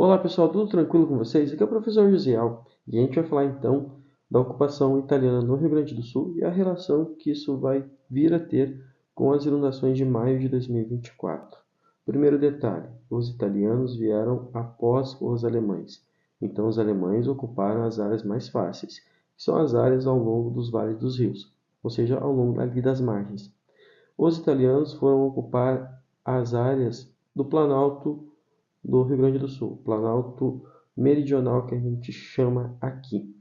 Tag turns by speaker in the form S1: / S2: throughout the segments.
S1: Olá pessoal, tudo tranquilo com vocês? Aqui é o professor Josiel e a gente vai falar então da ocupação italiana no Rio Grande do Sul e a relação que isso vai vir a ter com as inundações de maio de 2024. Primeiro detalhe, os italianos vieram após os alemães, então os alemães ocuparam as áreas mais fáceis, que são as áreas ao longo dos vales dos rios, ou seja, ao longo ali das margens. Os italianos foram ocupar as áreas do Planalto do Rio Grande do Sul, Planalto Meridional que a gente chama aqui.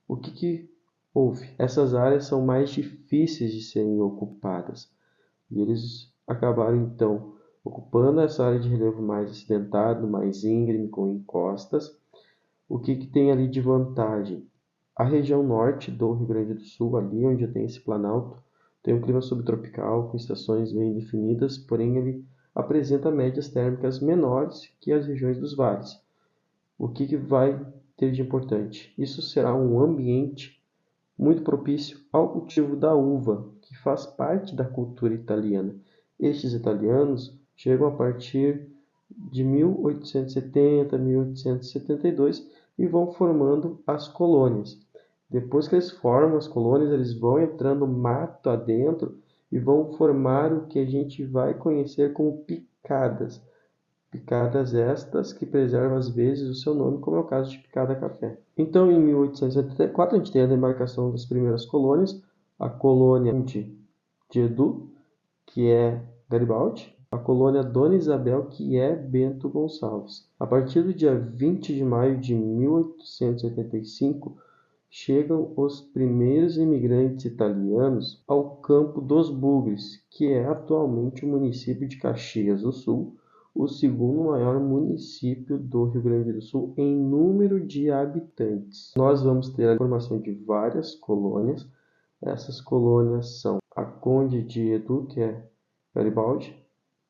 S1: O que houve? Essas áreas são mais difíceis de serem ocupadas e eles acabaram então ocupando essa área de relevo mais acidentado, mais íngreme, com encostas. O que tem ali de vantagem? A região norte do Rio Grande do Sul, ali onde tem esse planalto, tem um clima subtropical com estações bem definidas, porém ele apresenta médias térmicas menores que as regiões dos vales. O que vai ter de importante? Isso será um ambiente muito propício ao cultivo da uva, que faz parte da cultura italiana. Estes italianos chegam a partir de 1870, 1872 e vão formando as colônias. Depois que eles formam as colônias, eles vão entrando mato adentro e vão formar o que a gente vai conhecer como picadas. Picadas estas que preservam às vezes o seu nome, como é o caso de Picada Café. Então, em 1874, a gente tem a demarcação das primeiras colônias, a colônia de Edu, que é Garibaldi, a colônia Dona Isabel, que é Bento Gonçalves. A partir do dia 20 de maio de 1885, chegam os primeiros imigrantes italianos ao Campo dos Bugres, que é atualmente o município de Caxias do Sul, o segundo maior município do Rio Grande do Sul em número de habitantes. Nós vamos ter a formação de várias colônias. Essas colônias são a Conde de Edu, que é Garibaldi,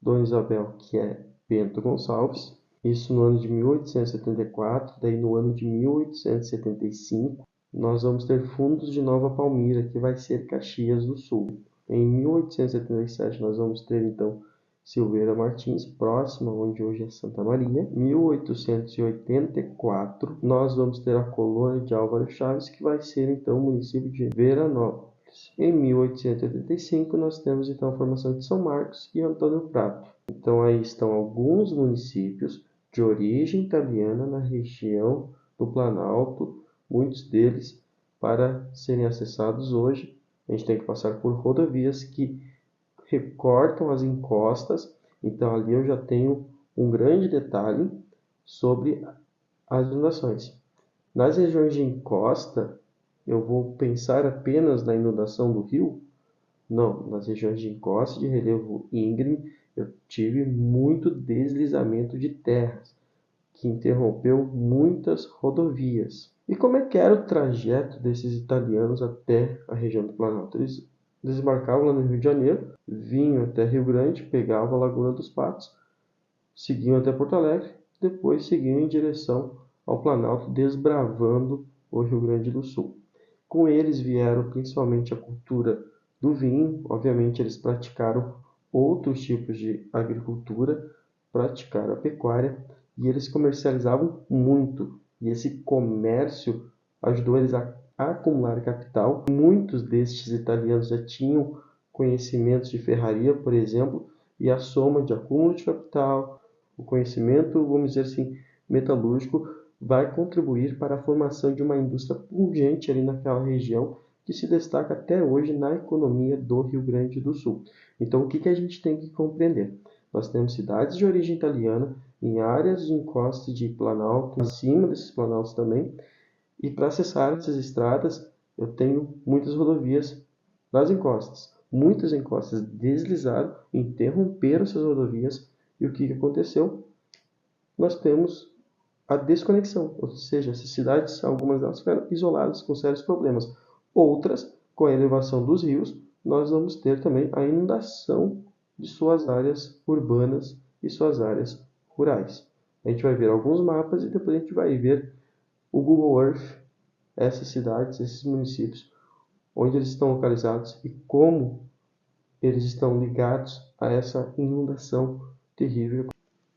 S1: Dona Isabel, que é Bento Gonçalves, isso no ano de 1874, daí no ano de 1875, nós vamos ter Fundos de Nova Palmira, que vai ser Caxias do Sul. Em 1877, nós vamos ter, então, Silveira Martins, próxima onde hoje é Santa Maria. Em 1884, nós vamos ter a colônia de Álvaro Chaves, que vai ser, então, o município de Veranópolis. Em 1885, nós temos, então, a formação de São Marcos e Antônio Prato. Então, aí estão alguns municípios de origem italiana na região do Planalto, muitos deles, para serem acessados hoje, a gente tem que passar por rodovias que recortam as encostas. Então, ali eu já tenho um grande detalhe sobre as inundações. Nas regiões de encosta, eu vou pensar apenas na inundação do rio? Não, nas regiões de encosta de relevo íngreme, eu tive muito deslizamento de terras, que interrompeu muitas rodovias. E como é que era o trajeto desses italianos até a região do Planalto? Eles desembarcavam lá no Rio de Janeiro, vinham até Rio Grande, pegavam a Laguna dos Patos, seguiam até Porto Alegre, depois seguiam em direção ao Planalto, desbravando o Rio Grande do Sul. Com eles vieram principalmente a cultura do vinho, obviamente eles praticaram outros tipos de agricultura, praticaram a pecuária e eles comercializavam muito. E esse comércio ajudou eles a acumular capital. Muitos destes italianos já tinham conhecimentos de ferraria, por exemplo, e a soma de acúmulo de capital, o conhecimento, vamos dizer assim, metalúrgico, vai contribuir para a formação de uma indústria pungente ali naquela região que se destaca até hoje na economia do Rio Grande do Sul. Então, o que a gente tem que compreender? Nós temos cidades de origem italiana em áreas de encosta de planalto, acima desses planaltos também, e para acessar essas estradas, eu tenho muitas rodovias nas encostas. Muitas encostas deslizaram, interromperam essas rodovias, e o que aconteceu? Nós temos a desconexão, ou seja, essas cidades, algumas delas ficaram isoladas com sérios problemas. Outras, com a elevação dos rios, nós vamos ter também a inundação de suas áreas urbanas e suas áreas rurais. A gente vai ver alguns mapas e depois a gente vai ver o Google Earth, essas cidades, esses municípios, onde eles estão localizados e como eles estão ligados a essa inundação terrível.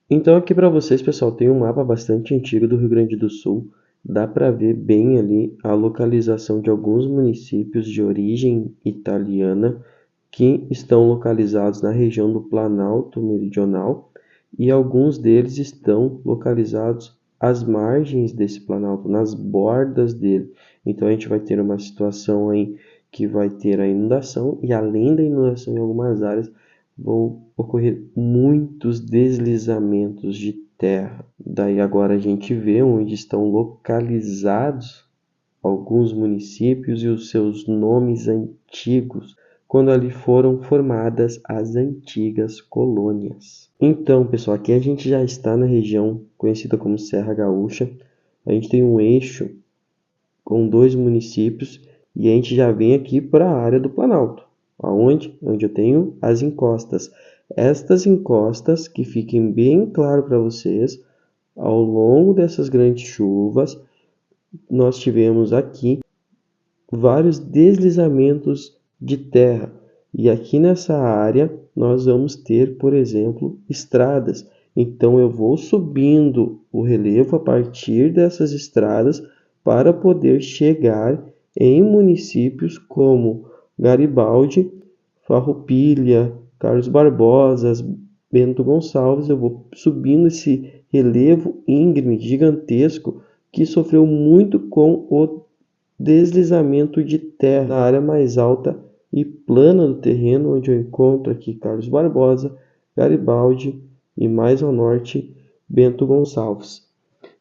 S1: Então aqui para vocês, pessoal, tem um mapa bastante antigo do Rio Grande do Sul. Dá para ver bem ali a localização de alguns municípios de origem italiana que estão localizados na região do Planalto Meridional e alguns deles estão localizados às margens desse planalto, nas bordas dele. Então a gente vai ter uma situação aí que vai ter a inundação e além da inundação em algumas áreas vão ocorrer muitos deslizamentos de terra. Daí agora a gente vê onde estão localizados alguns municípios e os seus nomes antigos, quando ali foram formadas as antigas colônias. Então, pessoal, aqui a gente já está na região conhecida como Serra Gaúcha. A gente tem um eixo com dois municípios e a gente já vem aqui para a área do Planalto, aonde? Onde eu tenho as encostas. Estas encostas, que fiquem bem claro para vocês, ao longo dessas grandes chuvas, nós tivemos aqui vários deslizamentos de terra. E aqui nessa área nós vamos ter, por exemplo, estradas. Então eu vou subindo o relevo a partir dessas estradas para poder chegar em municípios como Garibaldi, Farroupilha, Carlos Barbosa, Bento Gonçalves. Eu vou subindo esse relevo íngreme gigantesco que sofreu muito com o deslizamento de terra na área mais alta e plana do terreno, onde eu encontro aqui Carlos Barbosa, Garibaldi e mais ao norte Bento Gonçalves.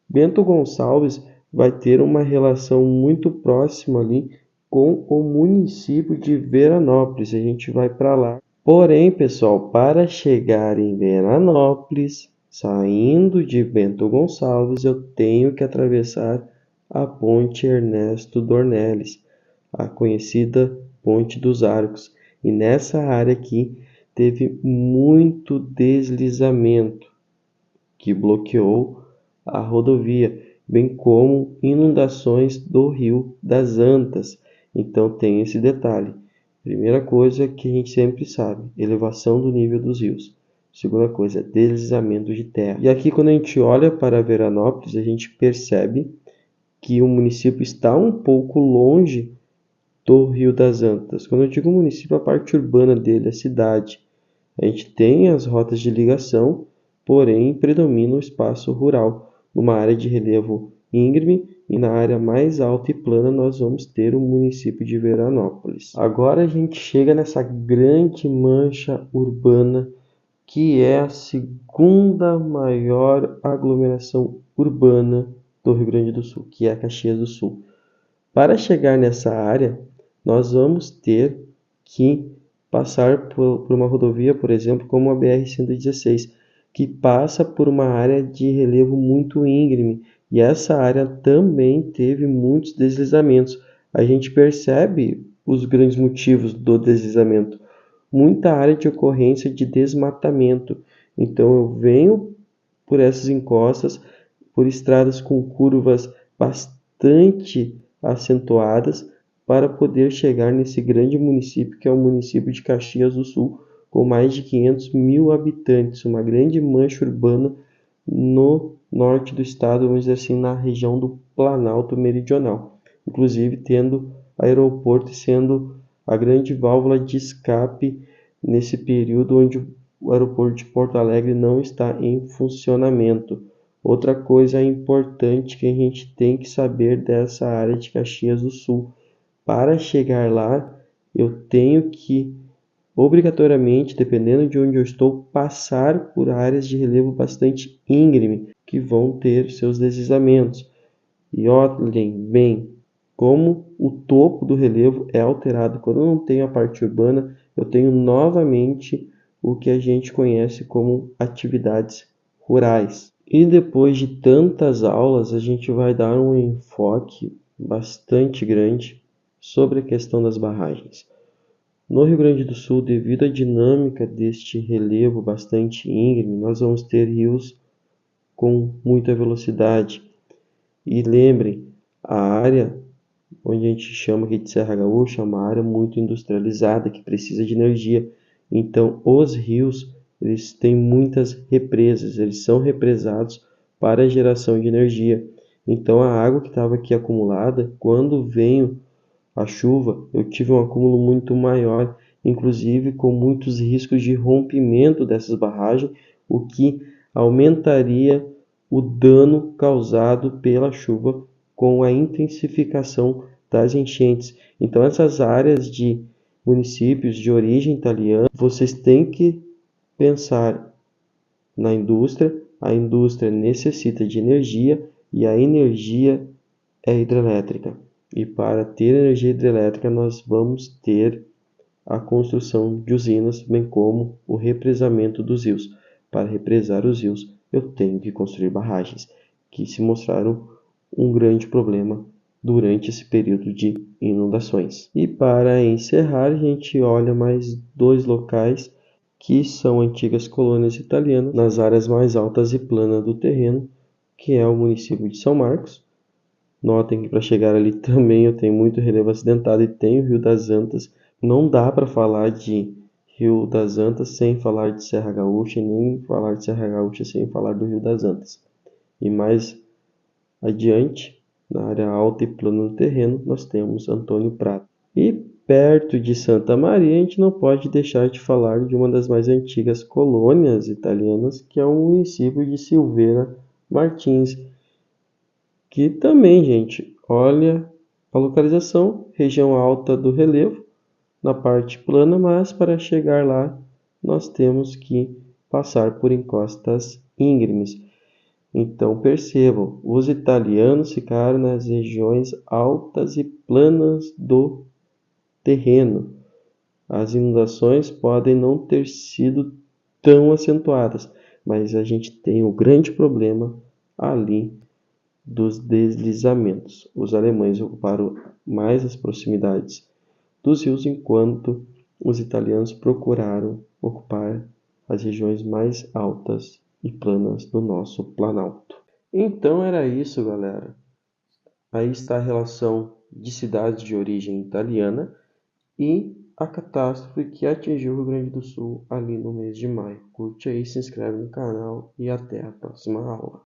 S1: Bento Gonçalves vai ter uma relação muito próxima ali com o município de Veranópolis. A gente vai para lá. Porém, pessoal, para chegar em Veranópolis, saindo de Bento Gonçalves, eu tenho que atravessar a Ponte Ernesto Dornelles, a conhecida Ponte dos Arcos. E nessa área aqui teve muito deslizamento que bloqueou a rodovia, bem como inundações do Rio das Antas. Então tem esse detalhe. Primeira coisa que a gente sempre sabe, elevação do nível dos rios. Segunda coisa, deslizamento de terra. E aqui quando a gente olha para Veranópolis, a gente percebe que o município está um pouco longe do Rio das Antas. Quando eu digo município, a parte urbana dele, a cidade. A gente tem as rotas de ligação, porém predomina o espaço rural. Numa área de relevo íngreme e na área mais alta e plana nós vamos ter o município de Veranópolis. Agora a gente chega nessa grande mancha urbana que é a segunda maior aglomeração urbana do Rio Grande do Sul, que é a Caxias do Sul. Para chegar nessa área, nós vamos ter que passar por uma rodovia, por exemplo, como a BR-116, que passa por uma área de relevo muito íngreme, e essa área também teve muitos deslizamentos. A gente percebe os grandes motivos do deslizamento, muita área de ocorrência de desmatamento. Então eu venho por essas encostas, por estradas com curvas bastante acentuadas para poder chegar nesse grande município que é o município de Caxias do Sul, com mais de 500 mil habitantes, uma grande mancha urbana no norte do estado, vamos dizer assim, na região do Planalto Meridional, inclusive tendo aeroporto sendo a grande válvula de escape nesse período onde o aeroporto de Porto Alegre não está em funcionamento. Outra coisa importante que a gente tem que saber dessa área de Caxias do Sul, para chegar lá, eu tenho que obrigatoriamente, dependendo de onde eu estou, passar por áreas de relevo bastante íngreme, que vão ter seus deslizamentos. E olhem bem como o topo do relevo é alterado. Quando eu não tenho a parte urbana, eu tenho novamente o que a gente conhece como atividades rurais. E depois de tantas aulas, a gente vai dar um enfoque bastante grande sobre a questão das barragens. No Rio Grande do Sul, devido à dinâmica deste relevo bastante íngreme, nós vamos ter rios com muita velocidade. E lembrem, a área onde a gente chama aqui de Serra Gaúcha é uma área muito industrializada que precisa de energia. Então, os rios eles têm muitas represas, eles são represados para a geração de energia. Então a água que estava aqui acumulada, quando veio a chuva, eu tive um acúmulo muito maior, inclusive com muitos riscos de rompimento dessas barragens, o que aumentaria o dano causado pela chuva com a intensificação das enchentes. Então essas áreas de municípios de origem italiana, vocês têm que pensar na indústria, a indústria necessita de energia e a energia é hidrelétrica. E para ter energia hidrelétrica, nós vamos ter a construção de usinas, bem como o represamento dos rios. Para represar os rios, eu tenho que construir barragens, que se mostraram um grande problema durante esse período de inundações. E para encerrar, a gente olha mais dois locais que são antigas colônias italianas, nas áreas mais altas e planas do terreno, que é o município de São Marcos. Notem que para chegar ali também eu tenho muito relevo acidentado e tem o Rio das Antas. Não dá para falar de Rio das Antas sem falar de Serra Gaúcha, nem falar de Serra Gaúcha sem falar do Rio das Antas. E mais adiante, na área alta e plana do terreno, nós temos Antônio Prata. E perto de Santa Maria, a gente não pode deixar de falar de uma das mais antigas colônias italianas, que é o município de Silveira Martins, que também, gente, olha a localização, região alta do relevo, na parte plana, mas para chegar lá nós temos que passar por encostas íngremes. Então percebam, os italianos ficaram nas regiões altas e planas do terreno. As inundações podem não ter sido tão acentuadas, mas a gente tem o grande problema ali dos deslizamentos. Os alemães ocuparam mais as proximidades dos rios, enquanto os italianos procuraram ocupar as regiões mais altas e planas do nosso Planalto. Então era isso, galera. Aí está a relação de cidades de origem italiana e a catástrofe que atingiu o Rio Grande do Sul ali no mês de maio. Curte aí, se inscreve no canal e até a próxima aula.